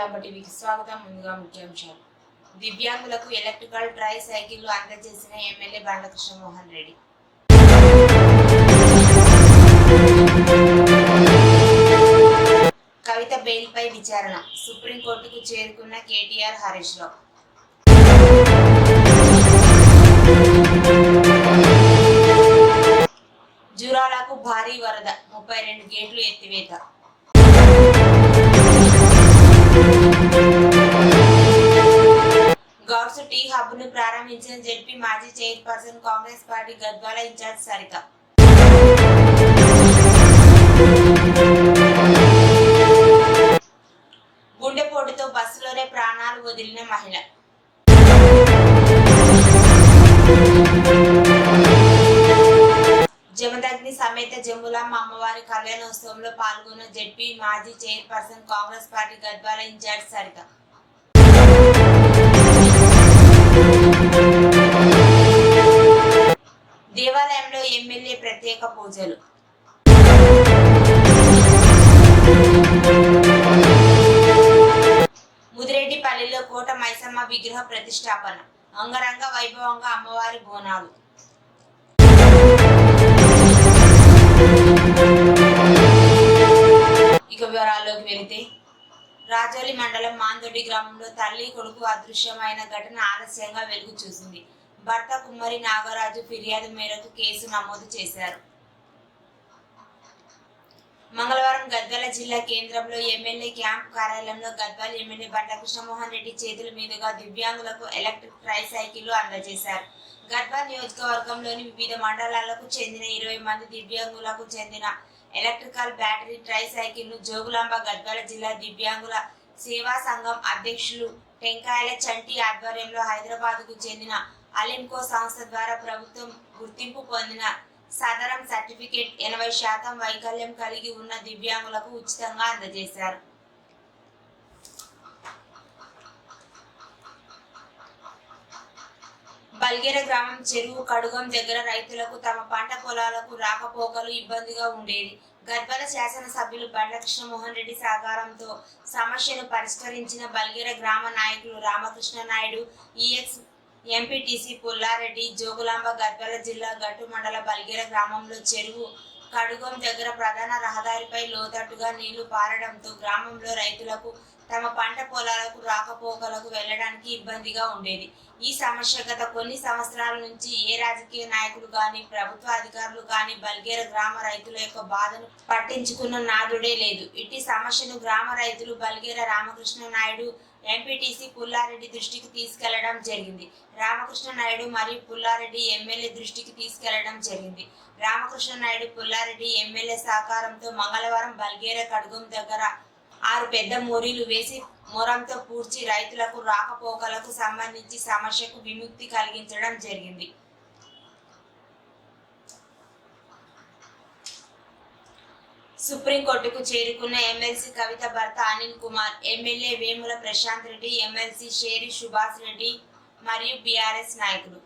కళాంబ టీవీకి స్వాగతం. ముందుగా ముఖ్యాంశాలు. దివ్యాంగులకు ఎలక్ట్రికల్ ట్రై సైకిళ్లు అందజేసిన ఎమ్మెల్యే బండ్ల కృష్ణమోహన్ రెడ్డి. కవిత బెయిల్పై విచారణ, సుప్రీంకోర్టుకు చేరుకున్న కేటీఆర్, హరీష్ రావు. జూరాలకు భారీ వరద, 32 గేట్లు ఎత్తివేత. గౌడ్స్ టీ హబ్ ను ప్రారంభించిన జెడ్పీ మాజీ chairperson, Congress party Gadwal incharge Saritha. గుండెపోటుతో బస్సులోనే ప్రాణాలు వదిలిన మహిళ. జమదగ్ని సమేత జంబులమ్మ అమ్మవారి కళ్యాణోత్సవంలో పాల్గొన్న జెడ్పీ మాజీ chairperson, Congress party Gadwal incharge Saritha. దేవాలయంలో ఎమ్మెల్యే ప్రత్యేక పూజలు. ముదిరెడ్డిపల్లిలో కోట మైసమ్మ విగ్రహ ప్రతిష్టాపన, అంగరంగ వైభవంగా అమ్మవారి బోనాలు. ఇక వివరాల్లోకి వెళితే, రాజోలి మండలం మాందొడ్డి గ్రామంలో తల్లి కొడుకు అదృశ్యమైన ఘటన ఆలస్యంగా వెలుగు చూసింది. భర్త కుమ్మరి నాగరాజు ఫిర్యాదు మేరకు కేసు నమోదు చేశారు. మంగళవారం గద్వాల జిల్లా కేంద్రంలో ఎమ్మెల్యే క్యాంప్ కార్యాలయంలో గద్వాల ఎమ్మెల్యే బండ్ల కృష్ణమోహన్ రెడ్డి చేతుల మీదుగా దివ్యాంగులకు ఎలక్ట్రిక్ ట్రై సైకిళ్లు అందజేశారు. గద్వాల నియోజకవర్గంలోని వివిధ మండలాలకు చెందిన 20 మంది దివ్యాంగులకు చెందిన ఎలక్ట్రికల్ బ్యాటరీ ట్రై సైకిల్ ను జోగులాంబ గద్వాల జిల్లా దివ్యాంగుల సేవా సంఘం అధ్యక్షులు టెంకాయల చంటి ఆధ్వర్యంలో హైదరాబాద్ కు చెందిన అలింకో సంస్థ ద్వారా ప్రభుత్వం గుర్తింపు పొందిన సదరం సర్టిఫికేట్ 80% వైకల్యం కలిగి ఉన్న దివ్యాంగులకు ఉచితంగా అందజేశారు. బల్గేర గ్రామం చెరువు కడుగం దగ్గర రైతులకు తమ పంట పొలాలకు రాకపోకలు ఇబ్బందిగా ఉండేది. గద్వాల శాసనసభ్యులు బండ్ల కృష్ణమోహన్ రెడ్డి సహకారంతో సమస్యను పరిష్కరించిన బల్గేర గ్రామ నాయకులు రామకృష్ణ నాయుడు, ఈఎక్స్ ఎంపీటీసీ పుల్లారెడ్డి, జోగులాంబ గద్వాల జిల్లా గట్టు మండల బల్గేర గ్రామంలో చెరువు కడుగం దగ్గర ప్రధాన రహదారిపై లోతట్టుగా నీళ్లు పారడంతో గ్రామంలో రైతులకు తమ పంట పొలాలకు రాకపోకలకు వెళ్లడానికి ఇబ్బందిగా ఉండేది. ఈ సమస్య గత కొన్ని సంవత్సరాల నుంచి ఏ రాజకీయ నాయకులు గాని, ప్రభుత్వ అధికారులు గాని బల్గేర గ్రామ రైతుల యొక్క బాధను పట్టించుకున్న నాదుడే లేదు. ఇట్టి సమస్యను గ్రామ రైతులు బల్గేర రామకృష్ణ నాయుడు, ఎంపీటీసీ పుల్లారెడ్డి దృష్టికి తీసుకెళ్లడం జరిగింది. రామకృష్ణ నాయుడు మరియు పుల్లారెడ్డి ఎమ్మెల్యే దృష్టికి తీసుకెళ్లడం జరిగింది. రామకృష్ణ నాయుడు, పుల్లారెడ్డి ఎమ్మెల్యే సహకారంతో మంగళవారం బల్గేర కడుగం దగ్గర 6 పెద్ద మోరీలు వేసి మొరంతో పూడ్చి రైతులకు రాకపోకలకు సంబంధించి సమస్యకు విముక్తి కలిగించడం జరిగింది. సుప్రీంకోర్టుకు చేరుకున్న ఎమ్మెల్సీ కవిత భర్త అనిల్ కుమార్, ఎమ్మెల్యే వేముల ప్రశాంత్ రెడ్డి, ఎమ్మెల్సీ షేరి సుభాష్ రెడ్డి మరియు బీఆర్ఎస్ నాయకులు.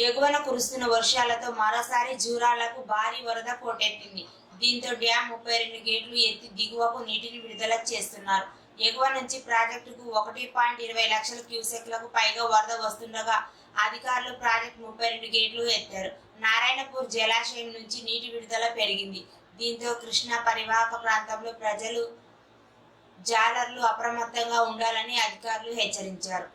ఎగువన కురుస్తున్న వర్షాలతో మరోసారి జూరాలకు భారీ వరద పోటెత్తింది. దీంతో డ్యాం 32 గేట్లు ఎత్తి దిగువకు నీటిని విడుదల చేస్తున్నారు. ఎగువ నుంచి ప్రాజెక్టుకు 1.20 లక్షల క్యూసెక్లకు పైగా వరద వస్తుండగా అధికారులు ప్రాజెక్టు 32 గేట్లు ఎత్తారు. నారాయణపూర్ జలాశయం నుంచి నీటి విడుదల పెరిగింది. దీంతో కృష్ణా పరివాహక ప్రాంతంలో ప్రజలు, జాలర్లు అప్రమత్తంగా ఉండాలని అధికారులు హెచ్చరించారు.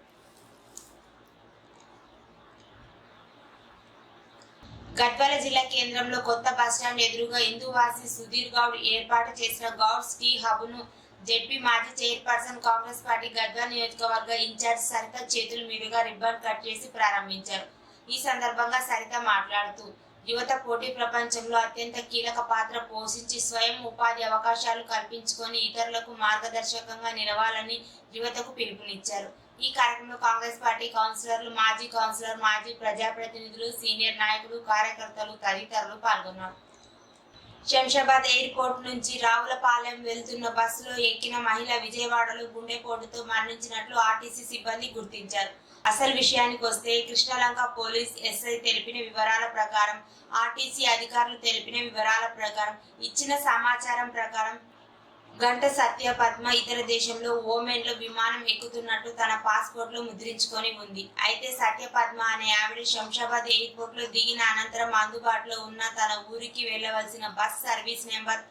గద్వాల జిల్లా కేంద్రంలో కొత్త బస్టాండ్ ఎదురుగా హిందూవాసి సుధీర్ గౌడ్ ఏర్పాటు చేసిన గౌడ్స్ టీ హబ్ ను జెడ్పీ మాజీ చైర్పర్సన్, కాంగ్రెస్ పార్టీ గద్వాల నియోజకవర్గ ఇన్ఛార్జ్ సరిత చేతుల మీదుగా రిబ్బన్ కట్ చేసి ప్రారంభించారు. ఈ సందర్భంగా సరిత మాట్లాడుతూ, యువత పోటీ ప్రపంచంలో అత్యంత కీలక పాత్ర పోషించి స్వయం ఉపాధి అవకాశాలు కల్పించుకొని ఇతరులకు మార్గదర్శకంగా నిలవాలని యువతకు పిలుపునిచ్చారు. ఈ కార్యక్రమంలో కాంగ్రెస్ పార్టీ కౌన్సిలర్లు, మాజీ కౌన్సిలర్, మాజీ ప్రజాప్రతినిధులు, సీనియర్ నాయకులు, కార్యకర్తలు తదితరులు పాల్గొన్నారు. శంషాబాద్ ఎయిర్పోర్ట్ నుంచి రావులపాలెం వెళ్తున్న బస్సులో ఎక్కిన మహిళ విజయవాడలో గుండెపోటుతో మరణించినట్లు ఆర్టీసీ సిబ్బంది గుర్తించారు. అసలు విషయానికి వస్తే కృష్ణలంక పోలీస్ ఎస్ఐ తెలిపిన వివరాల ప్రకారం, ఆర్టీసీ అధికారులు తెలిపిన వివరాల ప్రకారం, ఇచ్చిన సమాచారం ప్రకారం గంట సత్యపద్మ ఇతర దేశంలో ఓమెన్లో విమానం ఎక్కుతున్నట్టు తన పాస్పోర్ట్ లో ముద్రించుకొని ఉంది. అయితే సత్యపద్మ అనే ఆవిడ శంషాబాద్ ఎయిర్పోర్ట్ లో దిగిన అనంతరం అందుబాటులో ఉన్న తన ఊరికి వెళ్లవలసిన bus service number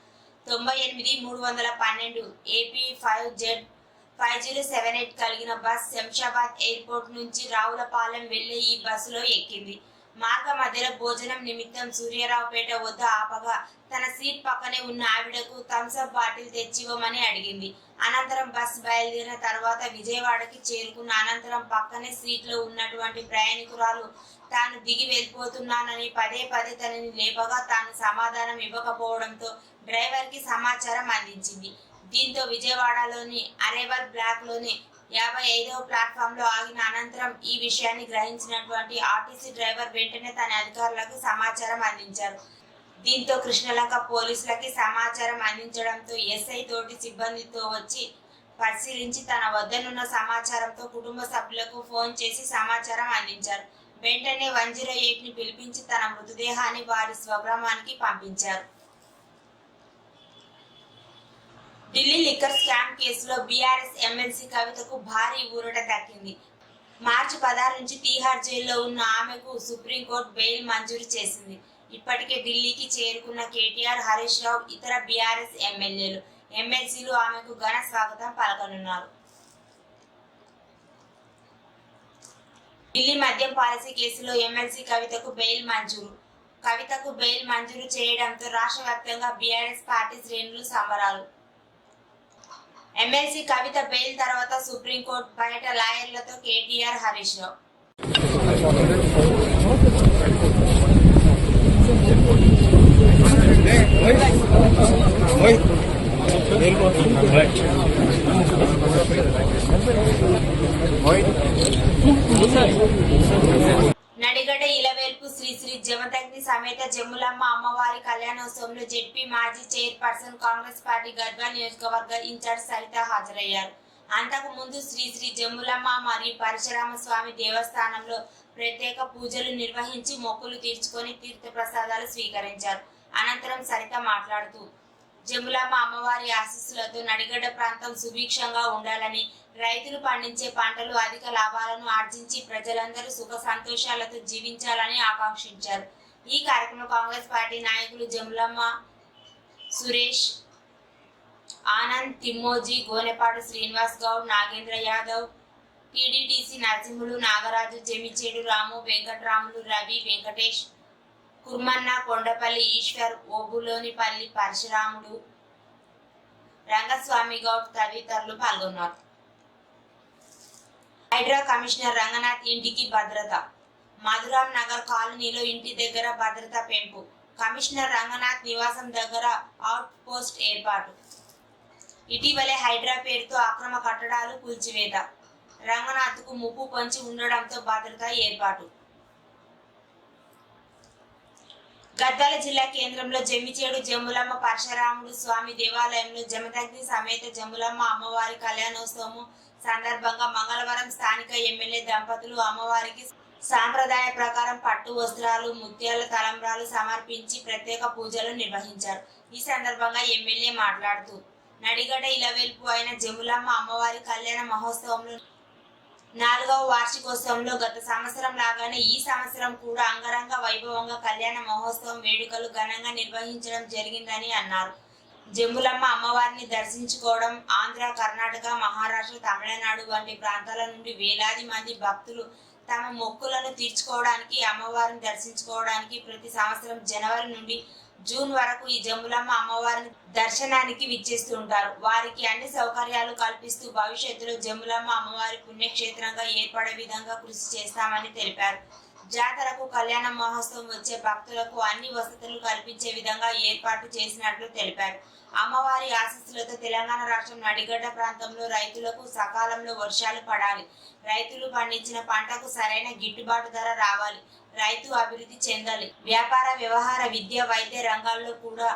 98-312 AP 5Z5078 కలిగిన బస్ శంషాబాద్ ఎయిర్పోర్ట్ నుంచి రావులపాలెం వెళ్లే ఈ బస్సులో ఎక్కింది. మార్గ మధ్యలో భోజనం నిమిత్తం సూర్యారావుపేట వద్ద ఆపగా తన సీట్ పక్కనే ఉన్న ఆవిడకు థమ్స్అప్ బాటిల్ తెచ్చివ్వమని అడిగింది. అనంతరం బస్సు బయలుదేరిన తర్వాత విజయవాడకి చేరుకున్న అనంతరం పక్కనే సీట్లో ఉన్నటువంటి ప్రయాణికురాలు తాను దిగి వెళ్ళిపోతున్నానని పదే పదే తనని లేపగా తాను సమాధానం ఇవ్వకపోవడంతో డ్రైవర్ కి సమాచారం అందించింది. దీంతో విజయవాడలోని అరైవల్ బ్లాక్ లోని 55వ ప్లాట్ఫామ్ లో ఆగిన అనంతరం ఈ విషయాన్ని గ్రహించినటువంటి ఆర్టీసీ డ్రైవర్ వెంటనే తన అధికారులకు సమాచారం అందించారు. దీంతో కృష్ణలంక పోలీసులకి సమాచారం అందించడంతో ఎస్ఐ తోటి సిబ్బందితో వచ్చి పరిశీలించి తన వద్దనున్న సమాచారంతో కుటుంబ సభ్యులకు ఫోన్ చేసి సమాచారం అందించారు. వెంటనే 108ని పిలిపించి తన మృతదేహాన్ని వారి స్వగ్రామానికి పంపించారు. ఢిల్లీ లిక్కర్ స్కామ్ కేసులో బీఆర్ఎస్ ఎమ్మెల్సీ కవితకు భారీ ఊరట దక్కింది. మార్చి 16 నుంచి తీహార్ జైల్లో ఉన్న ఆమెకు సుప్రీంకోర్టు బెయిల్ మంజూరు చేసింది. ఇప్పటికే ఢిల్లీకి చేరుకున్న కేటీఆర్, హరీష్ రావు, ఇతర బీఆర్ఎస్ ఎమ్మెల్సీలు ఆమెకు ఘన స్వాగతం పలకనున్నారు. ఢిల్లీ మద్యం పాలసీ కేసులో ఎమ్మెల్సీ కవితకు బెయిల్ మంజూరు చేయడంతో రాష్ట్ర వ్యాప్తంగా బీఆర్ఎస్ పార్టీ శ్రేణులు సంబరాలు. ఎమ్మెల్సీ కవిత బెయిల్ తర్వాత సుప్రీంకోర్టు బయట లాయర్లతో కేటీఆర్, హరీష్ రావు నడిగడ్డ ఇలవేల్పు శ్రీ శ్రీ జమదగ్ని సమేత జమ్ములమ్మ అమ్మవారి కళ్యాణోత్సవంలో జెడ్పీ మాజీ చైర్పర్సన్, కాంగ్రెస్ పార్టీ గద్వాల్ నియోజకవర్గ ఇన్ఛార్జ్ సరిత హాజరయ్యారు. అంతకు ముందు శ్రీ శ్రీ జమ్ములమ్మ మరియు పరశురామ స్వామి దేవస్థానంలో ప్రత్యేక పూజలు నిర్వహించి మొక్కులు తీర్చుకొని తీర్థ ప్రసాదాలు స్వీకరించారు. అనంతరం సరిత మాట్లాడుతూ జమ్ములమ్మ అమ్మవారి ఆశీస్సులతో నడిగడ్డ ప్రాంతం సుభిక్షంగా ఉండాలని, రైతులు పండించే పంటలు అధిక లాభాలను ఆర్జించి ప్రజలందరూ సుఖ సంతోషాలతో జీవించాలని ఆకాంక్షించారు. ఈ కార్యక్రమంలో కాంగ్రెస్ పార్టీ నాయకులు జమ్ములమ్మ సురేష్, ఆనంద్, తిమ్మోజీ, గోనెపాడు శ్రీనివాస్ గౌడ్, నాగేంద్ర యాదవ్, టీడీటీసీ నరసింహులు, నాగరాజు, జమిచేడు రాము, వెంకట్రాములు, రవి, వెంకటేష్, కుర్మన్న, కొండపల్లి ఈశ్వర్, ఓబులోనిపల్లి పరశురాముడు, రంగస్వామి గౌడ్ తదితరులు పాల్గొన్నారు. హైడ్రా కమిషనర్ రంగనాథ్ ఇంటికి భద్రత. మధురాం నగర్ కాలనీలో ఇంటి దగ్గర భద్రత పెంపు. కమిషనర్ రంగనాథ్ నివాసం దగ్గర అవుట్ పోస్ట్ ఏర్పాటు. ఇటీవలే హైడ్రా పేరుతో అక్రమ కట్టడాలు కూల్చివేత. రంగనాథ్కు ముప్పు పొంచి ఉండడంతో భద్రత ఏర్పాటు. గద్వాల జిల్లా కేంద్రంలో జమ్మిచేడు జమ్ములమ్మ పరశురాముడు స్వామి దేవాలయంలో జమదగ్ని సమేత జమ్ములమ్మ అమ్మవారి కళ్యాణోత్సవం సందర్భంగా మంగళవారం స్థానిక ఎమ్మెల్యే దంపతులు అమ్మవారికి సాంప్రదాయ ప్రకారం పట్టు వస్త్రాలు, ముత్యాల తలంబ్రాలు సమర్పించి ప్రత్యేక పూజలు నిర్వహించారు. ఈ సందర్భంగా ఎమ్మెల్యే మాట్లాడుతూ నడిగడ్డ ఇలవేల్పు అయిన జమ్ములమ్మ అమ్మవారి కళ్యాణ మహోత్సవంలో 4వ వార్షికోత్సవంలో గత సంవత్సరం లాగానే ఈ సంవత్సరం కూడా అంగరంగ వైభవంగా కళ్యాణ మహోత్సవం వేడుకలు ఘనంగా నిర్వహించడం జరిగిందని అన్నారు. జమ్ములమ్మ అమ్మవారిని దర్శించుకోవడం ఆంధ్ర, కర్ణాటక, మహారాష్ట్ర, తమిళనాడు వంటి ప్రాంతాల నుండి వేలాది మంది భక్తులు తమ మొక్కులను తీర్చుకోవడానికి, అమ్మవారిని దర్శించుకోవడానికి ప్రతి సంవత్సరం జనవరి నుండి జూన్ వరకు ఈ జమ్ములమ్మ అమ్మవారిని దర్శనానికి విచ్చేస్తుంటారు. వారికి అన్ని సౌకర్యాలు కల్పిస్తూ భవిష్యత్తులో జమ్ములమ్మ అమ్మవారి పుణ్యక్షేత్రంగా ఏర్పడే విధంగా కృషి చేస్తామని తెలిపారు. జాతరకు కళ్యాణ మహోత్సవం వచ్చే భక్తులకు అన్ని వసతులు కల్పించే విధంగా ఏర్పాటు చేసినట్లు తెలిపారు. అమ్మవారి ఆశీస్సులతో తెలంగాణ రాష్ట్రం నడిగడ్డ ప్రాంతంలో రైతులకు సకాలంలో వర్షాలు పడాలి. రైతులు పండించిన పంటకు సరైన గిట్టుబాటు ధర రావాలి. రైతు అభివృద్ధి చెందాలి. వ్యాపార, వ్యవహార, విద్య, వైద్య రంగాల్లో కూడా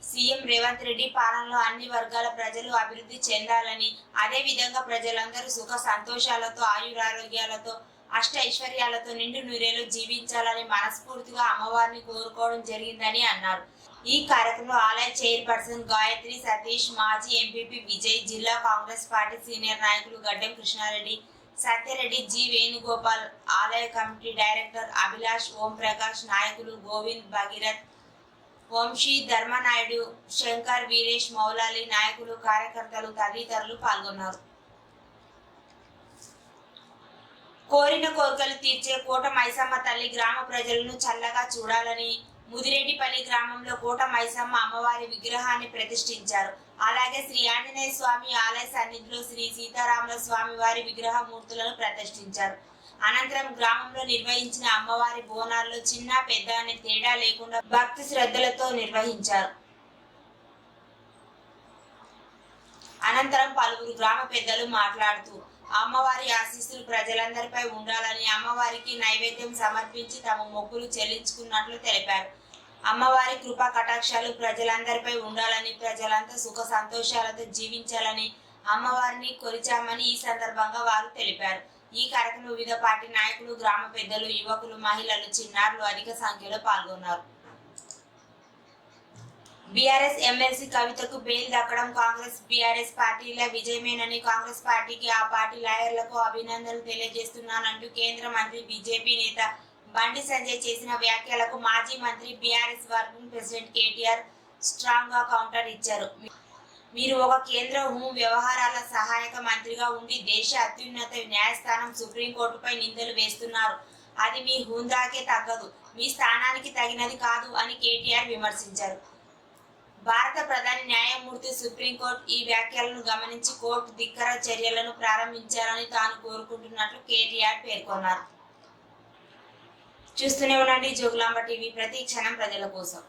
సీఎం రేవంత్ రెడ్డి పాలనలో అన్ని వర్గాల ప్రజలు అభివృద్ధి చెందాలని, అదే విధంగా ప్రజలందరూ సుఖ సంతోషాలతో, ఆయురారోగ్యాలతో, అష్ట ఐశ్వర్యాలతో నిండు నూరేళ్లు జీవించాలని మనస్ఫూర్తిగా అమ్మవారిని కోరుకోవడం జరిగిందని అన్నారు. ఈ కార్యక్రమంలో ఆలయ చైర్పర్సన్ గాయత్రి సతీష్, మాజీ ఎంపీపీ విజయ్, జిల్లా కాంగ్రెస్ పార్టీ సీనియర్ నాయకులు గడ్డెం కృష్ణారెడ్డి, సత్యరెడ్డి, జి వేణుగోపాల్, ఆలయ కమిటీ డైరెక్టర్ అభిలాష్, ఓం ప్రకాష్, నాయకులు గోవింద్, భగీరథ్, వంశీ, ధర్మనాయుడు, శంకర్, వీరేష్, మౌలాలి, నాయకులు, కార్యకర్తలు తదితరులు పాల్గొన్నారు. కోరిన కోరికలు తీర్చే కోట మైసమ్మ తల్లి గ్రామ ప్రజలను చల్లగా చూడాలని ముదిరెడ్డిపల్లి గ్రామంలో కోట మైసమ్మ అమ్మవారి విగ్రహాన్ని ప్రతిష్ఠించారు. అలాగే శ్రీ ఆంజనేయ స్వామి ఆలయ సన్నిధిలో శ్రీ సీతారాముల స్వామి వారి విగ్రహ మూర్తులను ప్రతిష్ఠించారు. అనంతరం గ్రామంలో నిర్వహించిన అమ్మవారి బోనాల్లో చిన్న పెద్ద అనే తేడా లేకుండా భక్తి శ్రద్ధలతో నిర్వహించారు. అనంతరం పలువురు గ్రామ పెద్దలు మాట్లాడుతూ అమ్మవారి ఆశీస్సులు ప్రజలందరిపై ఉండాలని, అమ్మవారికి నైవేద్యం సమర్పించి తమ మొక్కులు చెల్లించుకున్నట్లు తెలిపారు. అమ్మవారి కృపా కటాక్షాలు ప్రజలందరిపై ఉండాలని, ప్రజలంతా సుఖ సంతోషాలతో జీవించాలని అమ్మవారిని కొలిచామని ఈ సందర్భంగా వారు తెలిపారు. ఈ కార్యక్రమంలో వివిధ పార్టీ నాయకులు, గ్రామ పెద్దలు, యువకులు, మహిళలు, చిన్నారులు అధిక సంఖ్యలో పాల్గొన్నారు. బీఆర్ఎస్ ఎమ్మెల్సీ కవితకు బెయిల్ దక్కడం కాంగ్రెస్ బీఆర్ఎస్ పార్టీల విజయమేనని, కాంగ్రెస్ పార్టీకి, ఆ పార్టీ లాయర్లకు అభినందనలు తెలియజేస్తున్నానంటూ కేంద్ర మంత్రి బీజేపీ నేత బండి సంజయ్ చేసిన వ్యాఖ్యలకు మాజీ మంత్రి BRS working president KTR strong గా కౌంటర్ ఇచ్చారు. మీరు ఒక కేంద్ర హోం వ్యవహారాల సహాయక మంత్రిగా ఉండి దేశ అత్యున్నత న్యాయస్థానం సుప్రీంకోర్టుపై నిందలు వేస్తున్నారు. అది మీ హోదాకే తగ్గదు, మీ స్థానానికి తగినది కాదు అని కేటీఆర్ విమర్శించారు. భారత ప్రధాన న్యాయమూర్తి సుప్రీంకోర్టు ఈ వ్యాఖ్యలను గమనించి కోర్టు ధిక్కర చర్యలను ప్రారంభించాలని తాను కోరుకుంటున్నట్లు కేటీఆర్ పేర్కొన్నారు. చూస్తూనే ఉండండి జోగులాంబ టీవీ, ప్రతి క్షణం ప్రజల కోసం.